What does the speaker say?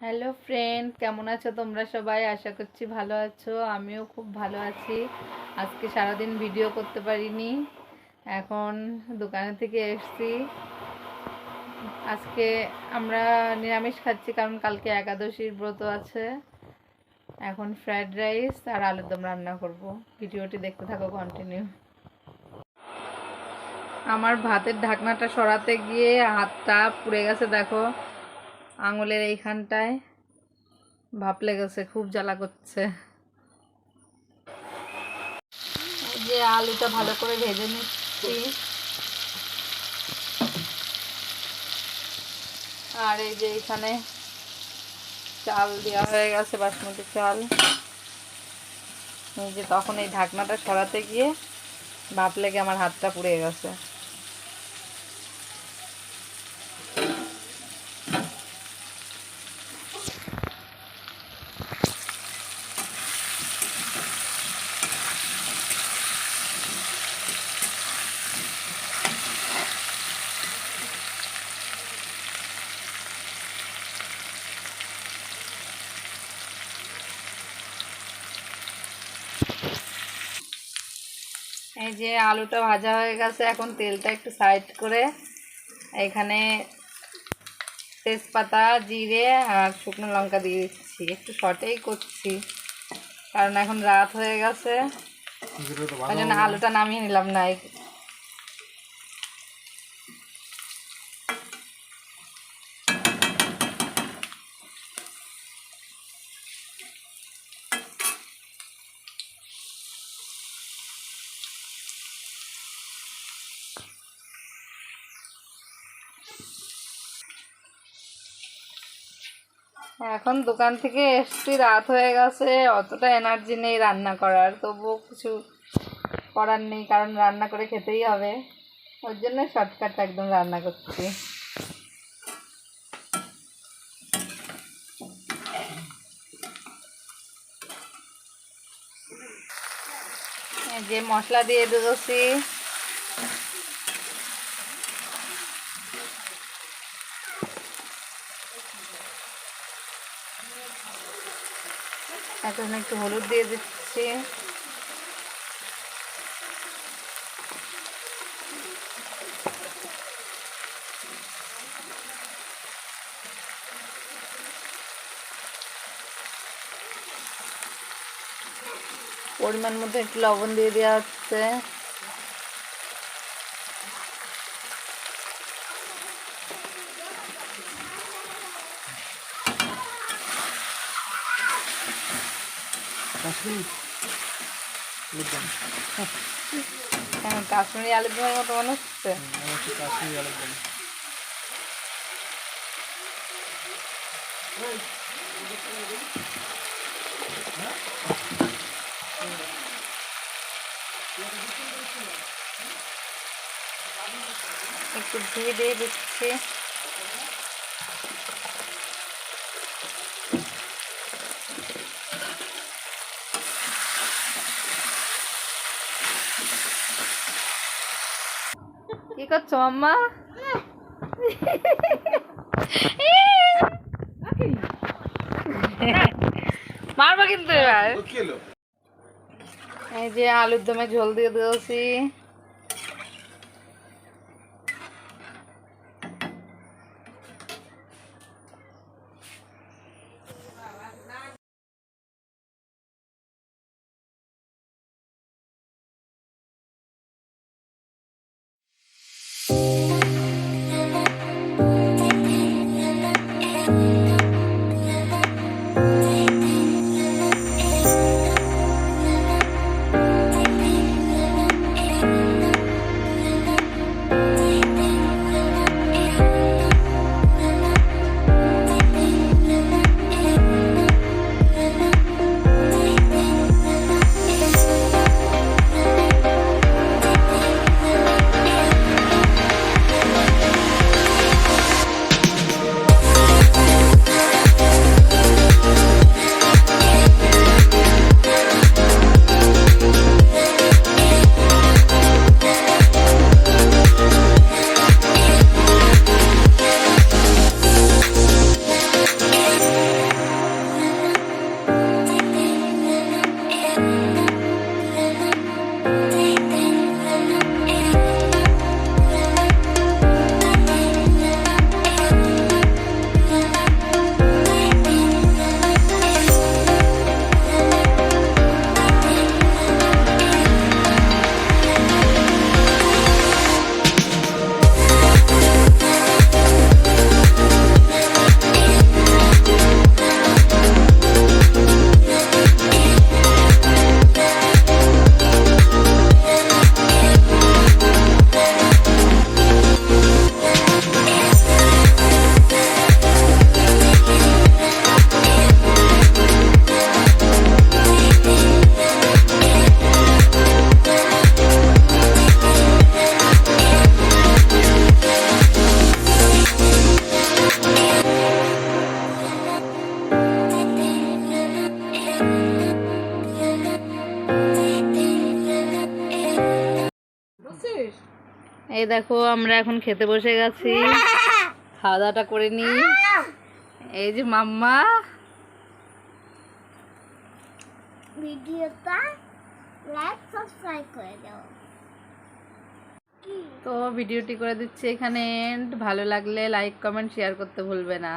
Hello friend, কেমন আছো তোমরা সবাই? আশা করছি ভালো আছো। আমিও খুব ভালো আছি। আজকে সারাদিন ভিডিও করতে পারিনি, এখন দোকানে থেকে এসেছি। আজকে আমরা নিরামিষ খাচ্ছি কারণ কালকে একাদশীর ব্রত আছে। এখন ফ্রাইড রাইস আর আলুর দম রান্না করব। ভিডিওটি দেখতে থাকো কন্টিনিউ। আমার ভাতের ঢাকনাটা সরাতে গিয়ে হাতটা পুড়ে গেছে, দেখো আঙুলের এইখানটায় ভাপ লেগেছে, খুব জ্বালা করছে। যে আলুটা ভালো করে ভেজে নিচ্ছি, আর এই যে এখানে চাল দেওয়া হয়ে গেছে, বাসমতি চাল। এই যে তখন এই ঢাকনাটা সরাতে গিয়ে ভাপ লেগে আমার হাতটা পুড়ে গেছে। এই যে আলুটা ভাজা হয়ে গেছে, এখন তেলটা একটু সাইড করে এখানে তেজপাতা, জিরে আর শুকনো লঙ্কা দিয়ে দিচ্ছি। একটু শর্টেই করছি কারণ এখন রাত হয়ে গেছে, ওই জন্য আলুটা নামিয়ে নিলাম না। এখন দোকান থেকে এসছি, রাত হয়ে গেছে, অতটা এনার্জি নেই রান্না করার, তবুও কিছু করার নেই কারণ রান্না করে খেতেই হবে। ওর জন্য শর্টকাট একদম রান্না করছি। এই যে মশলা দিয়ে দিয়েছি, এখন একটু হলুদ দিয়ে দিচ্ছি। পরিমাণ মতো একটু লবণ দিয়ে দেওয়া হচ্ছে। কাশ্মীরি আলুর দমের মতো মনে হচ্ছে। কাশ্মীরি আলুর দম একটু ঘি দিয়ে দিচ্ছি। কি করছো মাম্মা? মারবো কিন্তু এবার। এই যে আলুর দমে ঝোল দিয়ে দিয়েছি। এই দেখো আমরা এখন খেতে বসে গেছি, খাওয়া দাওয়াটা করে নি। এই যে মাম্মা ভিডিওটা লাইক সাবস্ক্রাইব করে দাও। তো ভিডিওটি করে দিচ্ছি এখানে এন্ড। ভালো লাগলে লাইক কমেন্ট শেয়ার করতে ভুলবে না।